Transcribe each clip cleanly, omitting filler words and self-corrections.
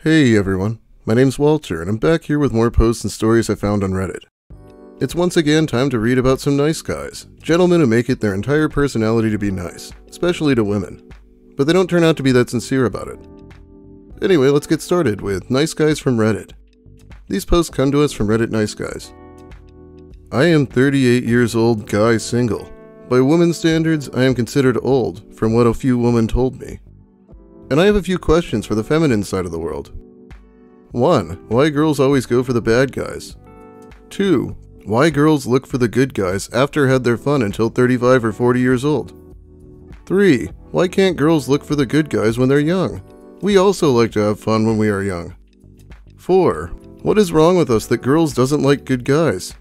Hey everyone, my name's Walter and I'm back here with more posts and stories I found on Reddit. It's once again time to read about some nice guys, gentlemen who make it their entire personality to be nice, especially to women, but they don't turn out to be that sincere about it. Anyway, let's get started with Nice Guys from Reddit. These posts come to us from Reddit Nice Guys. I am 38 years old, guy, single. By women's standards, I am considered old, from what a few women told me. And I have a few questions for the feminine side of the world. 1. Why girls always go for the bad guys? 2. Why girls look for the good guys after had their fun until 35 or 40 years old? 3. Why can't girls look for the good guys when they're young? We also like to have fun when we are young. 4. What is wrong with us that girls doesn't like good guys?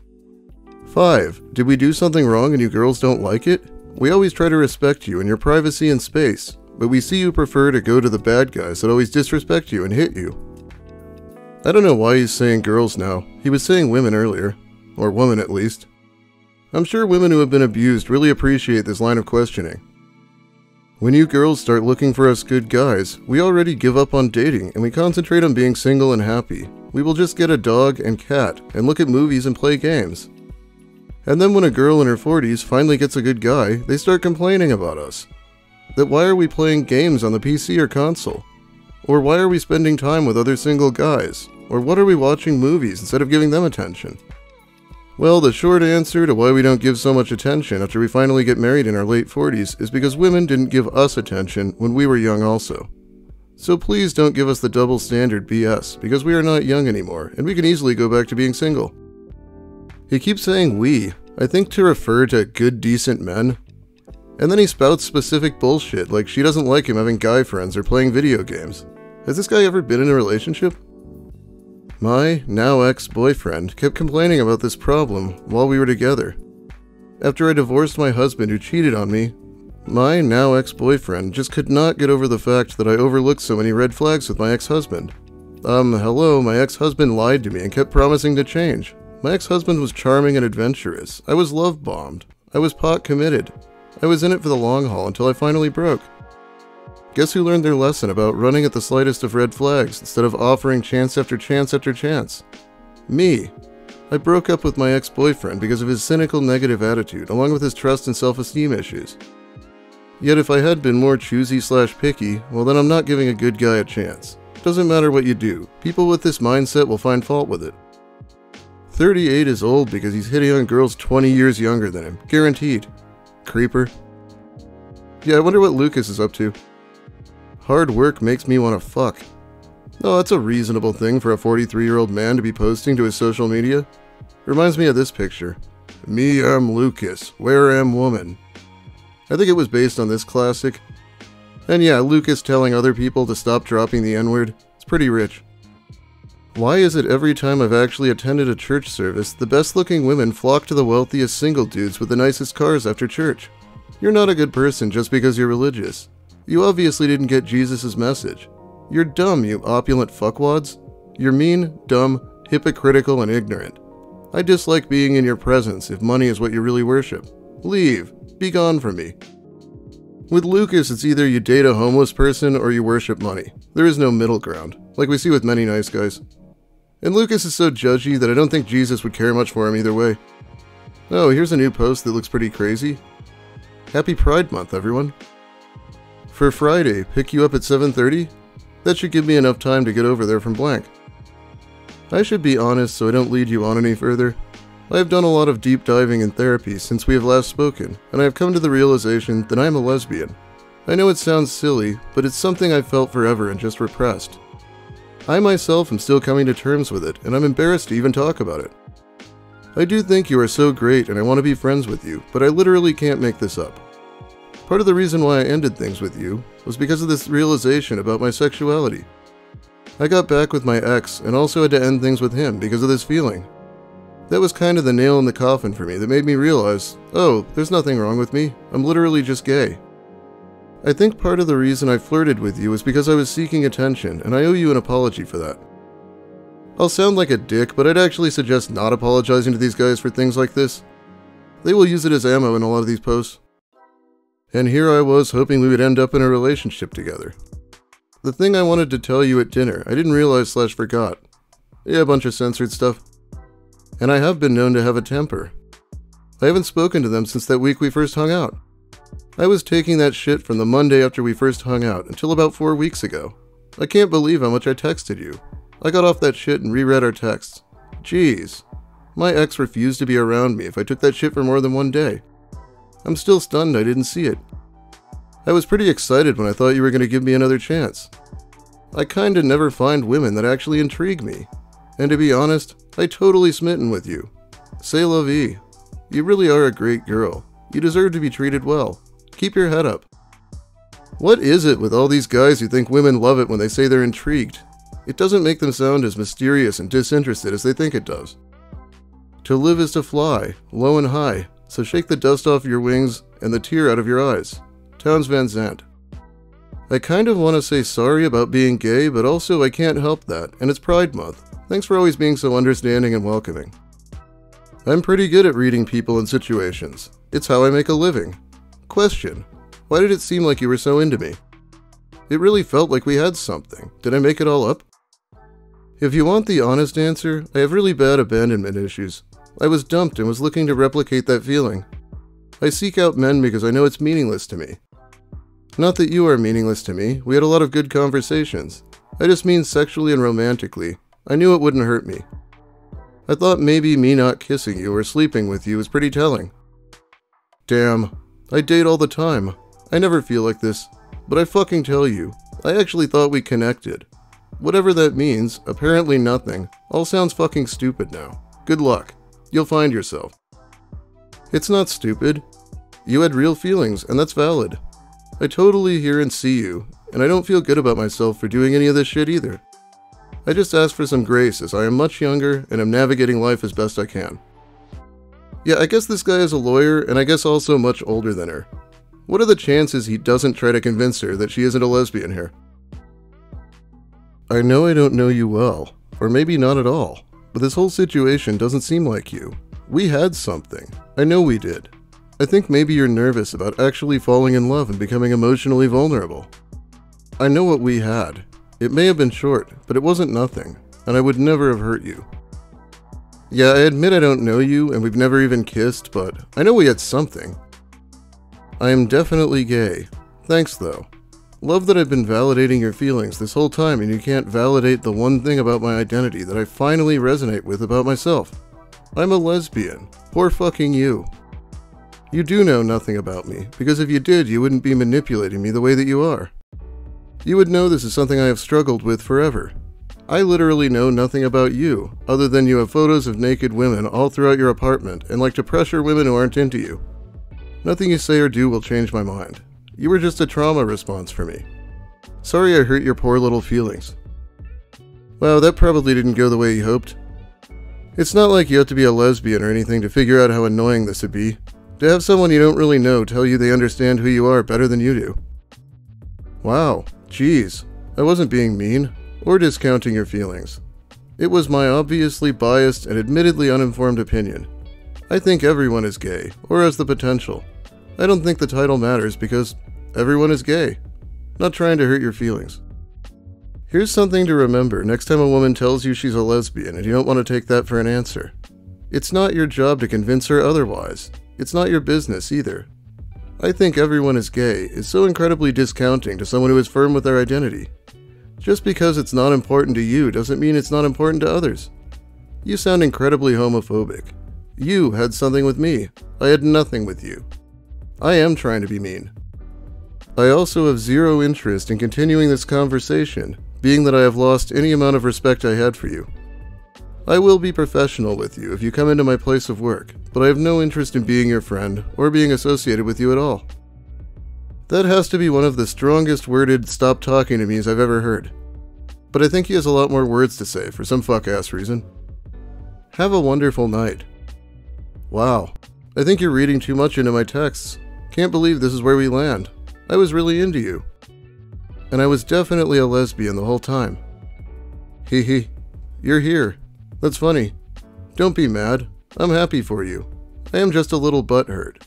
5. Did we do something wrong and you girls don't like it? We always try to respect you and your privacy and space, but we see you prefer to go to the bad guys that always disrespect you and hit you. I don't know why he's saying girls now. He was saying women earlier. Or woman at least. I'm sure women who have been abused really appreciate this line of questioning. When you girls start looking for us good guys, we already give up on dating and we concentrate on being single and happy. We will just get a dog and cat and look at movies and play games. And then when a girl in her 40s finally gets a good guy, they start complaining about us. That why are we playing games on the PC or console? Or why are we spending time with other single guys? Or what are we watching movies instead of giving them attention? Well, the short answer to why we don't give so much attention after we finally get married in our late 40s is because women didn't give us attention when we were young also. So please don't give us the double standard BS, because we are not young anymore, and we can easily go back to being single. He keeps saying we, I think to refer to good decent men. And then he spouts specific bullshit like she doesn't like him having guy friends or playing video games. Has this guy ever been in a relationship? My now ex-boyfriend kept complaining about this problem while we were together. After I divorced my husband who cheated on me, my now ex-boyfriend just could not get over the fact that I overlooked so many red flags with my ex-husband. Hello, my ex-husband lied to me and kept promising to change. My ex-husband was charming and adventurous. I was love-bombed. I was pot committed. I was in it for the long haul until I finally broke. Guess who learned their lesson about running at the slightest of red flags instead of offering chance after chance after chance? Me. I broke up with my ex-boyfriend because of his cynical negative attitude, along with his trust and self-esteem issues. Yet if I had been more choosy/picky, well then I'm not giving a good guy a chance. Doesn't matter what you do, people with this mindset will find fault with it. 38 is old because he's hitting on girls 20 years younger than him, guaranteed. Creeper. Yeah, I wonder what Lucas is up to. Hard work makes me want to fuck. Oh, that's a reasonable thing for a 43-year-old man to be posting to his social media. Reminds me of this picture. Me am Lucas, where am woman? I think it was based on this classic. And yeah, Lucas telling other people to stop dropping the N-word. It's pretty rich. Why is it every time I've actually attended a church service, the best-looking women flock to the wealthiest single dudes with the nicest cars after church? You're not a good person just because you're religious. You obviously didn't get Jesus' message. You're dumb, you opulent fuckwads. You're mean, dumb, hypocritical, and ignorant. I dislike being in your presence if money is what you really worship. Leave. Be gone from me. With Lucas, it's either you date a homeless person or you worship money. There is no middle ground, like we see with many nice guys. And Lucas is so judgy that I don't think Jesus would care much for him either way. Oh, here's a new post that looks pretty crazy. Happy Pride Month, everyone. For Friday, pick you up at 7:30? That should give me enough time to get over there from blank. I should be honest so I don't lead you on any further. I have done a lot of deep diving in therapy since we have last spoken, and I have come to the realization that I am a lesbian. I know it sounds silly, but it's something I've felt forever and just repressed. I myself am still coming to terms with it, and I'm embarrassed to even talk about it. I do think you are so great and I want to be friends with you, but I literally can't make this up. Part of the reason why I ended things with you was because of this realization about my sexuality. I got back with my ex and also had to end things with him because of this feeling. That was kind of the nail in the coffin for me that made me realize, oh, there's nothing wrong with me, I'm literally just gay. I think part of the reason I flirted with you was because I was seeking attention, and I owe you an apology for that. I'll sound like a dick, but I'd actually suggest not apologizing to these guys for things like this. They will use it as ammo in a lot of these posts. And here I was hoping we would end up in a relationship together. The thing I wanted to tell you at dinner, I didn't realize / forgot. Yeah, a bunch of censored stuff. And I have been known to have a temper. I haven't spoken to them since that week we first hung out. I was taking that shit from the Monday after we first hung out until about 4 weeks ago. I can't believe how much I texted you. I got off that shit and reread our texts. Jeez. My ex refused to be around me if I took that shit for more than 1 day. I'm still stunned I didn't see it. I was pretty excited when I thought you were going to give me another chance. I kinda never find women that actually intrigue me. And to be honest, I totally smitten with you. C'est la vie. You really are a great girl. You deserve to be treated well. Keep your head up. What is it with all these guys who think women love it when they say they're intrigued? It doesn't make them sound as mysterious and disinterested as they think it does. To live is to fly, low and high, so shake the dust off your wings and the tear out of your eyes. Townes Van Zandt. I kind of want to say sorry about being gay, but also I can't help that, and it's Pride Month. Thanks for always being so understanding and welcoming. I'm pretty good at reading people and situations. It's how I make a living. Question: why did it seem like you were so into me? It really felt like we had something. Did I make it all up? If you want the honest answer, I have really bad abandonment issues. I was dumped and was looking to replicate that feeling. I seek out men because I know it's meaningless to me. Not that you are meaningless to me, we had a lot of good conversations. I just mean sexually and romantically. I knew it wouldn't hurt me. I thought maybe me not kissing you or sleeping with you was pretty telling. Damn, I date all the time. I never feel like this. But I fucking tell you, I actually thought we connected. Whatever that means, apparently nothing. All sounds fucking stupid now. Good luck. You'll find yourself. It's not stupid. You had real feelings, and that's valid. I totally hear and see you, and I don't feel good about myself for doing any of this shit either. I just ask for some grace as I am much younger and am navigating life as best I can. Yeah, I guess this guy is a lawyer, and I guess also much older than her. What are the chances he doesn't try to convince her that she isn't a lesbian here? I know I don't know you well, or maybe not at all, but this whole situation doesn't seem like you. We had something. I know we did. I think maybe you're nervous about actually falling in love and becoming emotionally vulnerable. I know what we had. It may have been short, but it wasn't nothing, and I would never have hurt you. Yeah, I admit I don't know you, and we've never even kissed, but I know we had something. I am definitely gay. Thanks, though. Love that I've been validating your feelings this whole time, and you can't validate the one thing about my identity that I finally resonate with about myself. I'm a lesbian. Poor fucking you. You do know nothing about me, because if you did, you wouldn't be manipulating me the way that you are. You would know this is something I have struggled with forever. I literally know nothing about you, other than you have photos of naked women all throughout your apartment and like to pressure women who aren't into you. Nothing you say or do will change my mind. You were just a trauma response for me. Sorry I hurt your poor little feelings. Wow, that probably didn't go the way you hoped. It's not like you have to be a lesbian or anything to figure out how annoying this would be. To have someone you don't really know tell you they understand who you are better than you do. Wow, geez, I wasn't being mean, or discounting your feelings. It was my obviously biased and admittedly uninformed opinion. I think everyone is gay, or has the potential. I don't think the title matters because everyone is gay. Not trying to hurt your feelings. Here's something to remember next time a woman tells you she's a lesbian and you don't want to take that for an answer. It's not your job to convince her otherwise. It's not your business either. I think everyone is gay is so incredibly discounting to someone who is firm with their identity. Just because it's not important to you doesn't mean it's not important to others. You sound incredibly homophobic. You had something with me. I had nothing with you. I am trying to be mean. I also have zero interest in continuing this conversation, being that I have lost any amount of respect I had for you. I will be professional with you if you come into my place of work, but I have no interest in being your friend or being associated with you at all. That has to be one of the strongest worded "stop talking to me's" I've ever heard. But I think he has a lot more words to say for some fuck-ass reason. Have a wonderful night. Wow, I think you're reading too much into my texts. Can't believe this is where we land. I was really into you. And I was definitely a lesbian the whole time. Hee hee. You're here. That's funny. Don't be mad. I'm happy for you. I am just a little butthurt.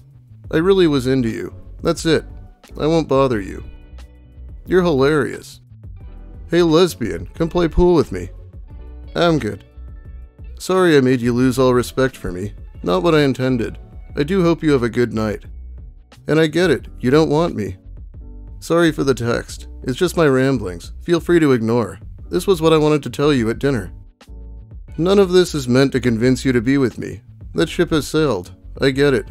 I really was into you. That's it. I won't bother you. You're hilarious. Hey lesbian, come play pool with me. I'm good. Sorry I made you lose all respect for me. Not what I intended. I do hope you have a good night. And I get it, you don't want me. Sorry for the text. It's just my ramblings. Feel free to ignore. This was what I wanted to tell you at dinner. None of this is meant to convince you to be with me. That ship has sailed. I get it.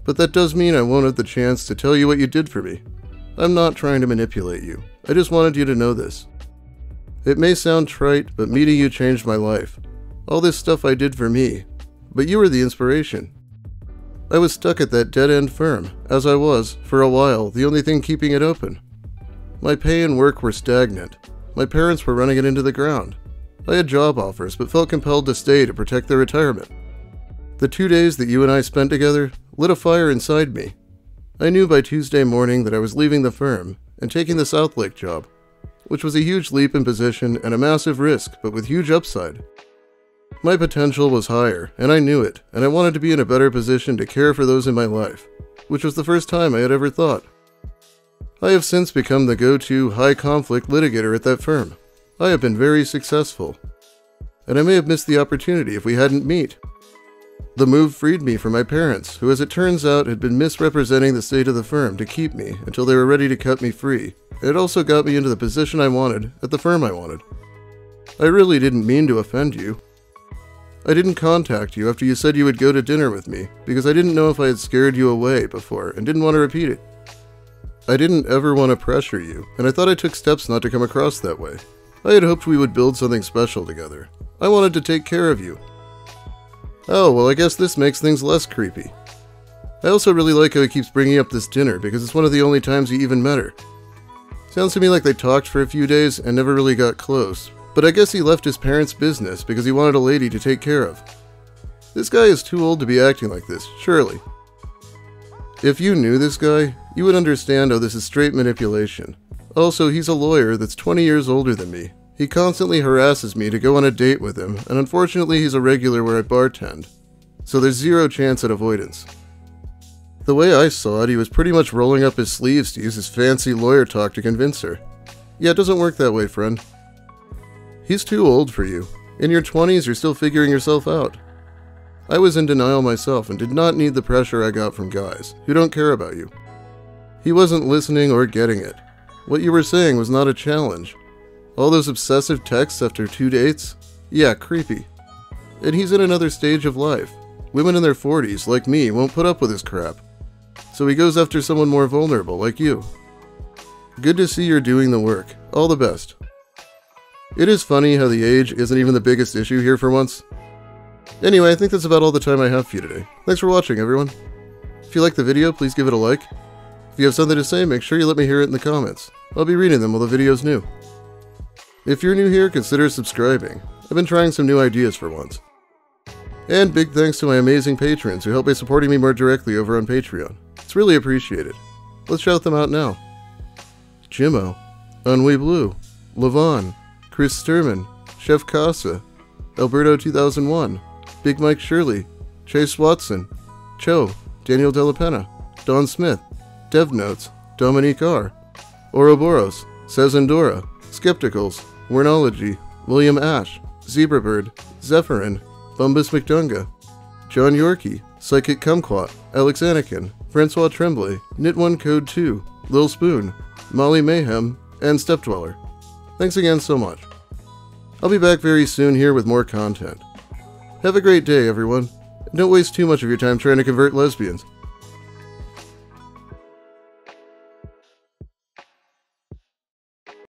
But that does mean I won't have the chance to tell you what you did for me. I'm not trying to manipulate you. I just wanted you to know this. It may sound trite, but meeting you changed my life. All this stuff I did for me. But you were the inspiration. I was stuck at that dead-end firm, as I was, for a while, the only thing keeping it open. My pay and work were stagnant. My parents were running it into the ground. I had job offers, but felt compelled to stay to protect their retirement. The 2 days that you and I spent together lit a fire inside me. I knew by Tuesday morning that I was leaving the firm and taking the South Lake job, which was a huge leap in position and a massive risk, but with huge upside. My potential was higher, and I knew it, and I wanted to be in a better position to care for those in my life, which was the first time I had ever thought. I have since become the go-to high-conflict litigator at that firm. I have been very successful, and I may have missed the opportunity if we hadn't met. The move freed me from my parents, who as it turns out had been misrepresenting the state of the firm to keep me until they were ready to cut me free. It also got me into the position I wanted at the firm I wanted. I really didn't mean to offend you. I didn't contact you after you said you would go to dinner with me because I didn't know if I had scared you away before and didn't want to repeat it. I didn't ever want to pressure you, and I thought I took steps not to come across that way. I had hoped we would build something special together. I wanted to take care of you. Oh, well, I guess this makes things less creepy. I also really like how he keeps bringing up this dinner because it's one of the only times he even met her. Sounds to me like they talked for a few days and never really got close, but I guess he left his parents' business because he wanted a lady to take care of. This guy is too old to be acting like this, surely. If you knew this guy, you would understand how this is straight manipulation. Also, he's a lawyer that's 20 years older than me. He constantly harasses me to go on a date with him, and unfortunately he's a regular where I bartend. So there's zero chance at avoidance. The way I saw it, he was pretty much rolling up his sleeves to use his fancy lawyer talk to convince her. Yeah, it doesn't work that way, friend. He's too old for you. In your 20s, you're still figuring yourself out. I was in denial myself and did not need the pressure I got from guys who don't care about you. He wasn't listening or getting it. What you were saying was not a challenge. All those obsessive texts after 2 dates? Yeah, creepy. And he's in another stage of life. Women in their 40s, like me, won't put up with his crap. So he goes after someone more vulnerable, like you. Good to see you're doing the work. All the best. It is funny how the age isn't even the biggest issue here for once. Anyway, I think that's about all the time I have for you today. Thanks for watching, everyone. If you liked the video, please give it a like. If you have something to say, make sure you let me hear it in the comments. I'll be reading them while the video's new. If you're new here, consider subscribing. I've been trying some new ideas for once. And big thanks to my amazing patrons who help by supporting me more directly over on Patreon. It's really appreciated. Let's shout them out now. Jimmo, Unwe Blue, Levon, Chris Sturman, Chef Casa, Alberto 2001, Big Mike Shirley, Chase Watson, Cho, Daniel Delapena, Don Smith, Dev Notes, Dominique R, Ouroboros, Sezendora, Skepticals, Wernology, William Ash, Zebrabird, Zephyrin, Bumbus McDunga, John Yorkie, Psychic Kumquat, Alex Anakin, Francois Tremblay, Knit1 Code 2, Lil Spoon, Molly Mayhem, and Stepdweller. Thanks again so much. I'll be back very soon here with more content. Have a great day, everyone, and don't waste too much of your time trying to convert lesbians.